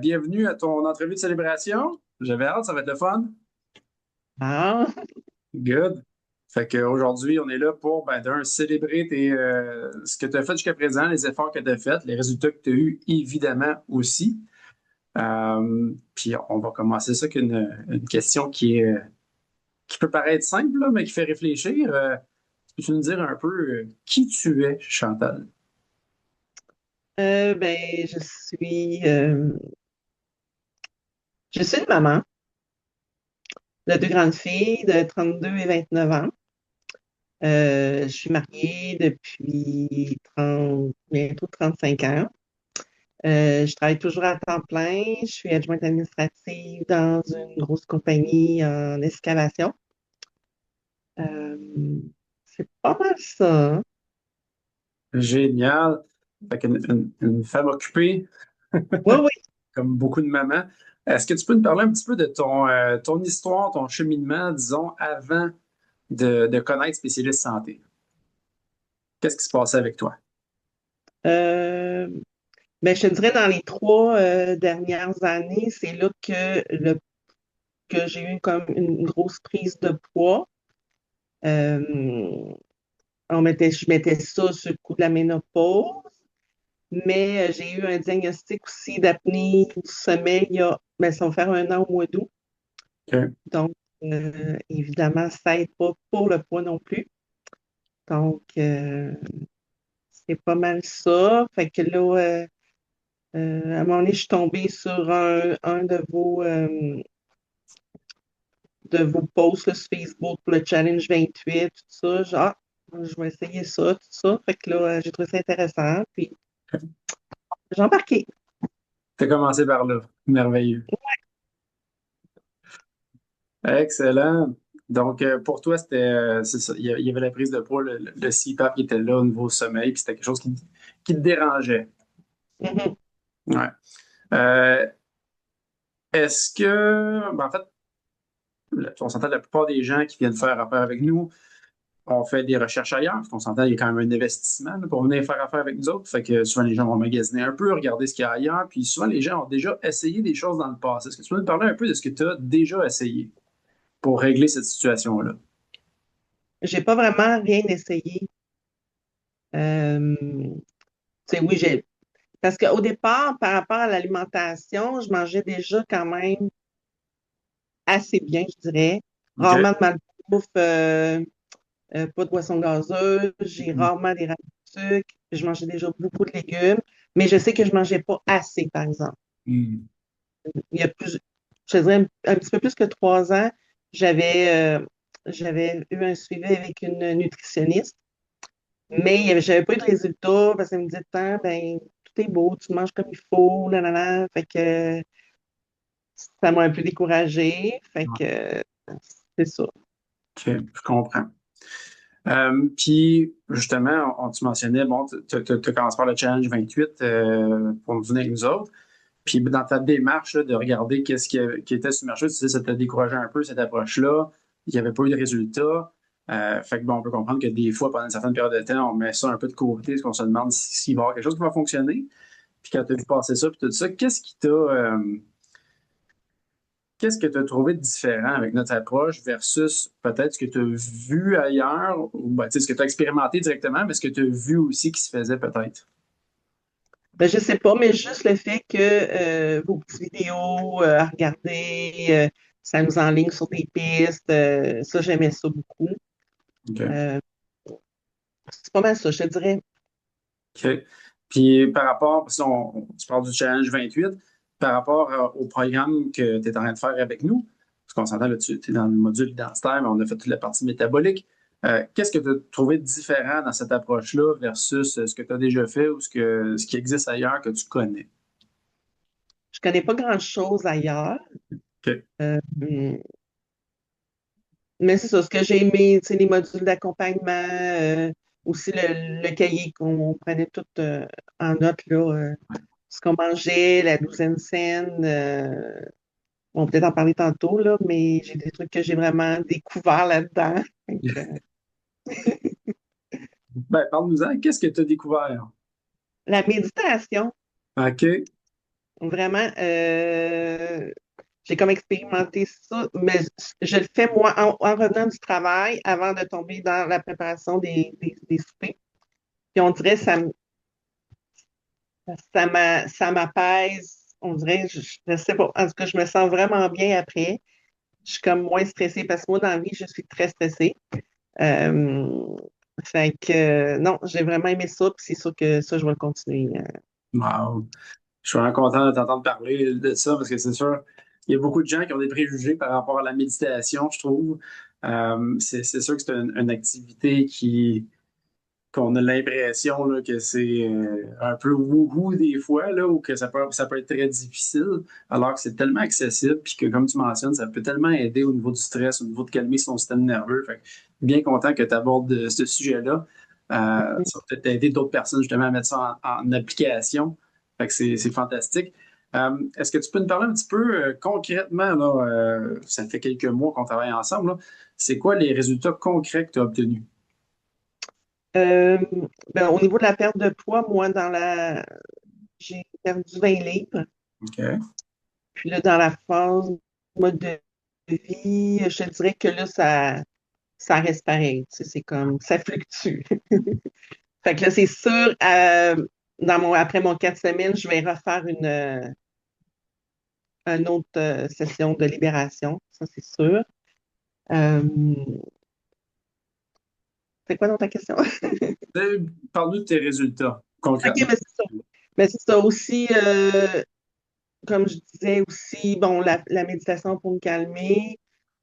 Bienvenue à ton entrevue de célébration. J'avais hâte, ça va être le fun. Ah, Good. Fait qu'aujourd'hui, on est là pour, d'un, célébrer ce que tu as fait jusqu'à présent, les efforts que tu as faits, les résultats que tu as eus, évidemment, aussi. Puis on va commencer ça avec une question qui peut paraître simple, là, mais qui fait réfléchir. Peux-tu nous dire un peu qui tu es, Chantal? ben, je suis une maman de deux grandes filles de 32 et 29 ans. Je suis mariée depuis 30, bientôt 35 ans. Je travaille toujours à temps plein. Je suis adjointe administrative dans une grosse compagnie en excavation. Euh, c'est pas mal ça, hein? Génial. Fait une femme occupée, Oui, oui. comme beaucoup de mamans. Est-ce que tu peux nous parler un petit peu de ton histoire, ton cheminement, disons, avant de connaître spécialiste santé? Qu'est-ce qui se passait avec toi? Euh, ben, je te dirais dans les trois dernières années, c'est là que j'ai eu comme une grosse prise de poids. Euh, je mettais ça sur le coup de la ménopause, mais j'ai eu un diagnostic aussi d'apnée du sommeil ça va faire un an au mois d'août. OK. Donc, évidemment, ça n'aide pas pour le poids non plus. Donc, c'est pas mal ça. Fait que là, à un moment donné, je suis tombée sur un de vos posts là, sur Facebook pour le Challenge 28, tout ça. Genre, je vais essayer ça, tout ça. Fait que là, j'ai trouvé ça intéressant. Puis, j'ai embarqué. Tu as commencé par là. Merveilleux. Excellent. Donc, pour toi, c'est ça. Il y avait la prise de poids, le CPAP qui était là au niveau sommeil, puis c'était quelque chose qui te dérangeait. Mhm. Ouais. Euh, est-ce que, en fait, on s'entend la plupart des gens qui viennent faire affaire avec nous, on fait des recherches ailleurs, parce qu'on s'entend, il y a quand même un investissement là, pour venir faire affaire avec nous autres. Fait que souvent, les gens vont magasiner un peu, regarder ce qu'il y a ailleurs, puis souvent, les gens ont déjà essayé des choses dans le passé. Est-ce que tu peux nous parler un peu de ce que tu as déjà essayé pour régler cette situation-là? J'ai pas vraiment rien essayé. Tu sais, oui, parce qu'au départ, par rapport à l'alimentation, je mangeais déjà quand même assez bien, je dirais. OK. Rarement de malbouffe, pas de boisson gazeuse, j'ai rarement des ratés de sucre, je mangeais déjà beaucoup de légumes, mais je sais que je mangeais pas assez, par exemple. Hmm. Il y a plus, je te dirais un petit peu plus que 3 ans, j'avais eu un suivi avec une nutritionniste, mais j'avais pas eu de résultat parce qu'elle me disait tant, ben, tout est beau, tu manges comme il faut, là, là, là. Fait que ça m'a un peu découragée. Fait que c'est ça. OK, je comprends. Puis, justement, tu mentionnais, bon, tu commences par le Challenge 28 pour nous venir avec nous autres. Puis, dans ta démarche là, de regarder qui était sur le marché, tu sais, ça t'a découragé un peu, cette approche-là. Il n'y avait pas eu de résultat. Fait que, bon, on peut comprendre que des fois, pendant une certaine période de temps, on met ça un peu de côté, parce qu'on se demande s'il va y avoir quelque chose qui va fonctionner. Puis, quand tu as vu passer ça, puis tout ça, qu'est-ce que tu as trouvé de différent avec notre approche versus peut-être ce que tu as vu ailleurs, ou tu sais, ce que tu as expérimenté directement, mais ce que tu as vu aussi qui se faisait peut-être? Ben, je sais pas, mais juste le fait que vos petites vidéos à regarder, ça nous enligne sur des pistes, ça, j'aimais ça beaucoup. OK. Euh, c'est pas mal ça, je te dirais. OK. Puis par rapport, tu parles du Challenge 28, par rapport au programme que tu es en train de faire avec nous, parce qu'on s'entend là-dessus, tu es dans le module identitaire, mais on a fait toute la partie métabolique. Qu'est-ce que tu as trouvé de différent dans cette approche-là versus ce que tu as déjà fait ou ce qui existe ailleurs que tu connais? Je connais pas grand-chose ailleurs. OK. Euh, Mais c'est ça, ce que j'ai aimé, tu sais, les modules d'accompagnement, aussi le cahier qu'on prenait tout en note, là, ce qu'on mangeait, la douzaine saine, on peut peut-être en parler tantôt, là, mais j'ai des trucs que j'ai vraiment découverts là-dedans. Fait que, Parle-nous-en, qu'est-ce que tu as découvert? la méditation, OK. Vraiment, j'ai comme expérimenté ça, mais je le fais moi en revenant du travail avant de tomber dans la préparation des soupers. Puis on dirait ça m'apaise. On dirait, je sais pas, en tout cas, je me sens vraiment bien après. Je suis comme moins stressée parce que moi, dans la vie, je suis très stressée. Euh, fait que, non, j'ai vraiment aimé ça, puis c'est sûr que ça, je vais le continuer. Wow. Je suis vraiment content de t'entendre parler de ça parce que c'est sûr, il y a beaucoup de gens qui ont des préjugés par rapport à la méditation, je trouve. C'est sûr que c'est une activité qu'on a l'impression là, que c'est un peu wouhou des fois, là, ou que ça peut être très difficile, alors que c'est tellement accessible, puis que comme tu mentionnes, ça peut tellement aider au niveau du stress, au niveau de calmer son système nerveux. Fait que bien content que tu abordes ce sujet-là. Ça va peut-être aider d'autres personnes justement à mettre ça en application. Fait que c'est fantastique. Est-ce que tu peux nous parler un petit peu concrètement, là, ça fait quelques mois qu'on travaille ensemble, là, c'est quoi les résultats concrets que tu as obtenus? Euh, ben, au niveau de la perte de poids, j'ai perdu 20 livres. OK. Puis là, dans la phase mode de vie, je te dirais que là, ça reste pareil. Tu sais, c'est comme, ça fluctue. Fait que là, c'est sûr, après mon 4 semaines, je vais refaire une autre session de libération. Ça, c'est sûr. Euh, c'est quoi dans ta question? Parle-nous de tes résultats, OK, concrètement. mais c'est ça. Mais c'est ça aussi, comme je disais aussi, bon, la méditation pour me calmer.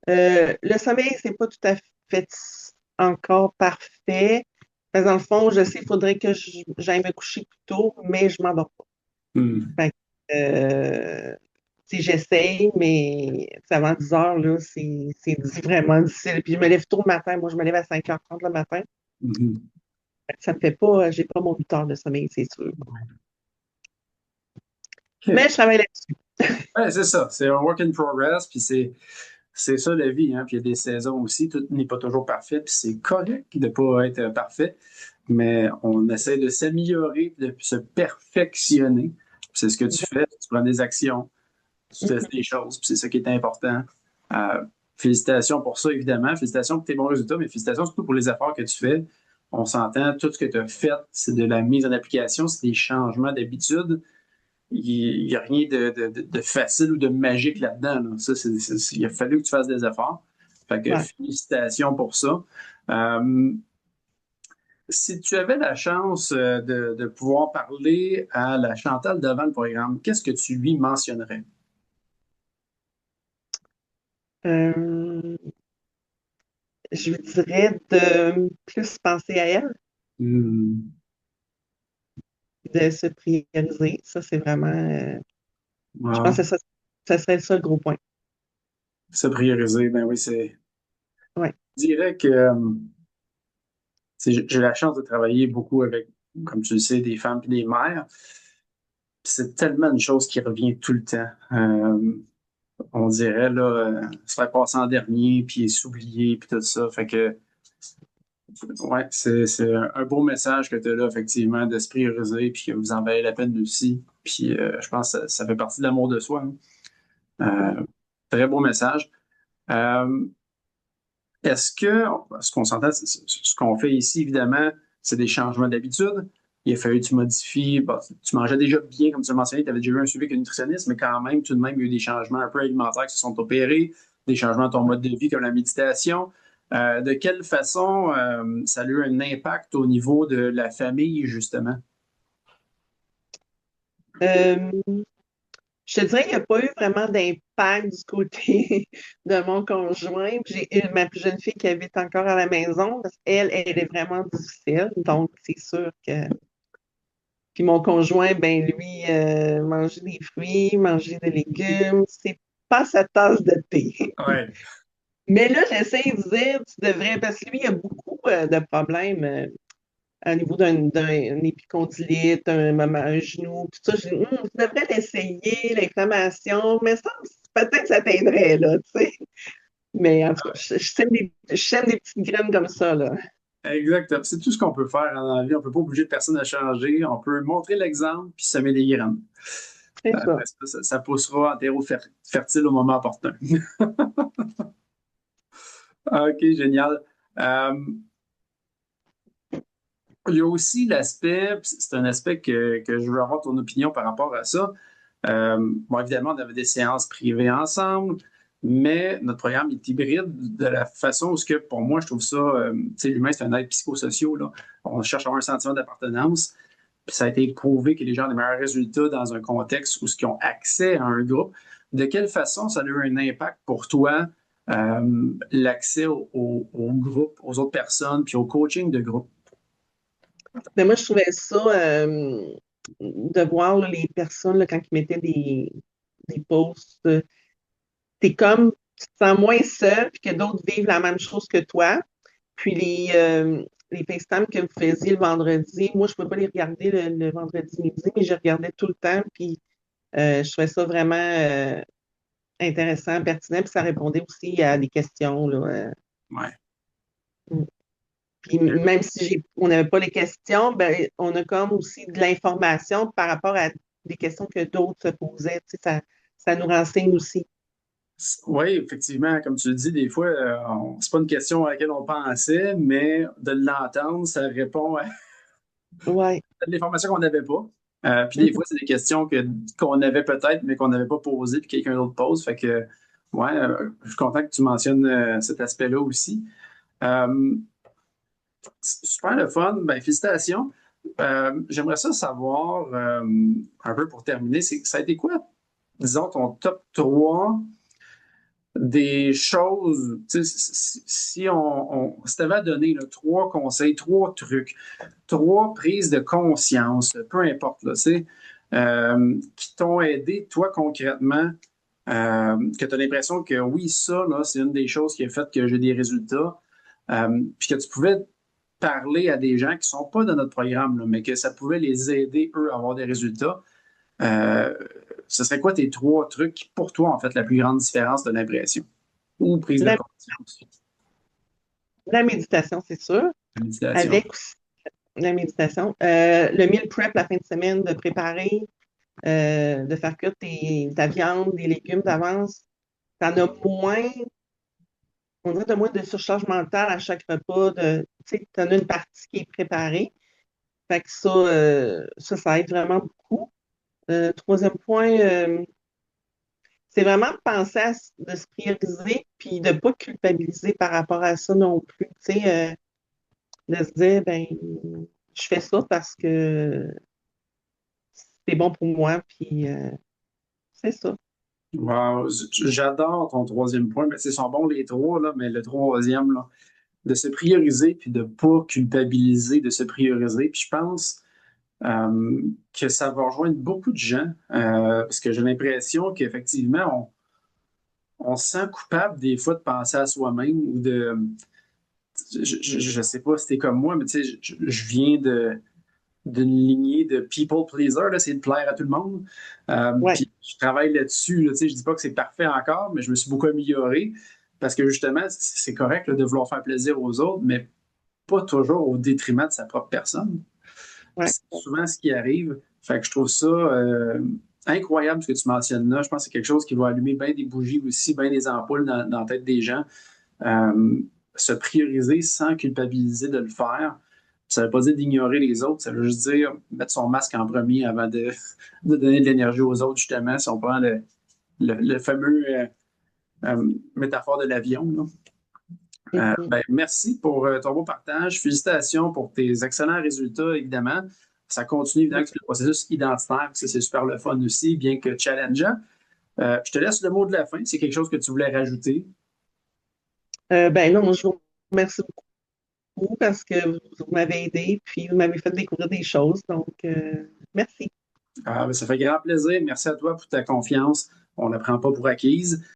Le sommeil, c'est pas tout à fait encore parfait. Parce que dans le fond, je sais, il faudrait que j'aille me coucher plus tôt, mais je m'endors pas. Hmm. Fait que, tu sais, j'essaye, mais tu sais, avant 10 heures, là, c'est vraiment difficile. Puis je me lève tôt le matin. Moi, je me lève à 5h30 le matin. Mhm. Fait que ça me fait pas, j'ai pas mon 8 heures de sommeil, c'est sûr. Mais OK. je travaille là-dessus. Ouais, c'est ça. C'est un work in progress, puis c'est ça la vie, hein. Puis il y a des saisons aussi. Tout n'est pas toujours parfait, puis c'est correct de ne pas être parfait, mais on essaie de s'améliorer, de se perfectionner. Puis c'est ce que tu fais. Tu prends des actions, tu testes des choses, puis c'est ça qui est important. Euh, Félicitations pour ça, évidemment. Félicitations pour tes bons résultats, mais félicitations surtout pour les efforts que tu fais. On s'entend, tout ce que tu as fait, c'est de la mise en application, c'est des changements d'habitude. Il n'y a rien de facile ou de magique là-dedans, là. Ça, il a fallu que tu fasses des efforts. Fait que Ouais. félicitations pour ça. Euh, Si tu avais la chance de pouvoir parler à la Chantal devant le programme, qu'est-ce que tu lui mentionnerais? Euh, je lui dirais de plus penser à elle, Hmm. de se prioriser. Ça, c'est vraiment, je pense Wow. que ça serait ça le gros point. Se prioriser, ben oui, c'est. Ouais. Je dirais que j'ai la chance de travailler beaucoup avec, comme tu le sais, des femmes et des mères. C'est tellement une chose qui revient tout le temps. On dirait, là, se faire passer en dernier, puis s'oublier, puis tout ça. Fait que, ouais, c'est un beau message que tu as là, effectivement, de se prioriser, puis que vous en valez la peine aussi. Puis je pense que ça fait partie de l'amour de soi, hein. Très beau message. Euh, Est-ce que, ce qu'on s'entend, ce qu'on fait ici, évidemment, c'est des changements d'habitude. Il a fallu que tu modifies. Bon, tu mangeais déjà bien, comme tu l'as mentionné, tu avais déjà eu un suivi avec un nutritionniste, mais quand même, tout de même, il y a eu des changements un peu alimentaires qui se sont opérés, des changements dans ton mode de vie comme la méditation. De quelle façon ça a eu un impact au niveau de la famille, justement? Euh, je te dirais qu'il n'y a pas eu vraiment d'impact du côté de mon conjoint. Puis j'ai ma plus jeune fille qui habite encore à la maison parce qu'elle, elle est vraiment difficile. Donc, c'est sûr que. Puis mon conjoint, ben lui, manger des fruits, manger des légumes, c'est pas sa tasse de thé. Ouais. Mais là, j'essaie de dire, tu devrais, parce que lui, il a beaucoup de problèmes au niveau d'un épicondylite, un genou, tout ça. Je dis, tu devrais l'essayer, l'inflammation, mais ça, peut-être que ça t'aiderait, là, tu sais. Mais en tout cas, je sème des petites graines comme ça, là. Exact. C'est tout ce qu'on peut faire dans la vie. On ne peut pas obliger personne à changer. On peut montrer l'exemple puis semer des graines. C'est ça. Après ça, ça poussera en terreau fertile au moment opportun. OK, génial. Euh, il y a aussi l'aspect, puis c'est un aspect que je veux avoir ton opinion par rapport à ça. Bon, évidemment, on avait des séances privées ensemble, mais notre programme est hybride de la façon où, ce que, pour moi, je trouve ça, tu sais, l'humain, c'est un être psychosocial, là. On cherche à avoir un sentiment d'appartenance. Puis ça a été prouvé que les gens ont des meilleurs résultats dans un contexte où ils ont accès à un groupe. De quelle façon ça a eu un impact pour toi, l'accès au groupe, aux autres personnes, puis au coaching de groupe? Mais moi, je trouvais ça, de voir là, les personnes là, quand ils mettaient des posts, t'es comme, tu te sens moins seul, puis que d'autres vivent la même chose que toi. Puis les FaceTime que vous faisiez le vendredi, moi, je ne peux pas les regarder le vendredi midi, mais je regardais tout le temps, puis je trouvais ça vraiment intéressant, pertinent, puis ça répondait aussi à des questions, là. Ouais. Puis même si on n'avait pas les questions, ben, on a comme aussi de l'information par rapport à des questions que d'autres se posaient. Tu sais, ça nous renseigne aussi. Oui, effectivement, comme tu le dis, des fois, c'est pas une question à laquelle on pensait, mais de l'entendre, ça répond à Oui. l'information qu'on n'avait pas. Puis des Mhm. fois, c'est des questions qu'on avait peut-être, mais qu'on n'avait pas posées, puis quelqu'un d'autre pose. Fait que, ouais, je suis content que tu mentionnes cet aspect-là aussi. Euh, Super le fun. Ben, félicitations. J'aimerais ça savoir, un peu pour terminer, ça a été quoi, disons, ton top 3 des choses, tu sais, si si t'avais à donner là, trois conseils, trois trucs, trois prises de conscience, peu importe, là, tu sais, qui t'ont aidé, toi, concrètement, que tu as l'impression que oui, ça, là, c'est une des choses qui a fait que j'ai des résultats, puis que tu pouvais parler à des gens qui sont pas dans notre programme, là, mais que ça pouvait les aider, eux, à avoir des résultats. Euh, Ce serait quoi tes trois trucs qui, pour toi, en fait, la plus grande différence de l'impression ou prise de La, conscience, la méditation, c'est sûr. la méditation? Avec aussi la méditation. Le meal prep la fin de semaine, de préparer, de faire cuire ta viande, des légumes d'avance. T'en as moins, on dirait de moins de surcharge mentale à chaque repas. Tu sais, t'en as une partie qui est préparée. Fait que ça aide vraiment beaucoup. Troisième point, c'est vraiment de penser de se prioriser puis de ne pas culpabiliser par rapport à ça non plus. Tu sais, de se dire, ben, je fais ça parce que c'est bon pour moi, puis c'est ça. Wow, j'adore ton troisième point, mais c'est sont bons les trois, là, mais le troisième, là, de se prioriser puis de pas culpabiliser de se prioriser. Puis je pense que ça va rejoindre beaucoup de gens parce que j'ai l'impression qu'effectivement, on se sent coupable des fois de penser à soi-même ou de. Je sais pas si t'es comme moi, mais tu sais, je viens d'une lignée de people pleaser, là, c'est de plaire à tout le monde. Ouais. Puis je travaille là-dessus, là, tu sais, je dis pas que c'est parfait encore, mais je me suis beaucoup amélioré parce que justement, c'est correct là, de vouloir faire plaisir aux autres, mais pas toujours au détriment de sa propre personne. Puis Ouais. c'est souvent ce qui arrive. Fait que je trouve ça incroyable ce que tu mentionnes là. Je pense que c'est quelque chose qui va allumer bien des bougies aussi, bien des ampoules dans la tête des gens. Euh, Se prioriser sans culpabiliser de le faire. Ça ne veut pas dire d'ignorer les autres, ça veut juste dire mettre son masque en premier avant de donner de l'énergie aux autres, justement, si on prend le fameux métaphore de l'avion. Là. Mhm. Ben, merci pour ton beau partage. Félicitations pour tes excellents résultats, évidemment. Ça continue, évidemment, que c'est le processus identitaire, ça, c'est super le fun aussi, bien que challengeant. Je te laisse le mot de la fin. C'est quelque chose que tu voulais rajouter. Ben là, moi, je vous remercie beaucoup parce que vous m'avez aidé, puis vous m'avez fait découvrir des choses. Donc, merci. Ben, ça fait grand plaisir. Merci à toi pour ta confiance. On ne la prend pas pour acquise.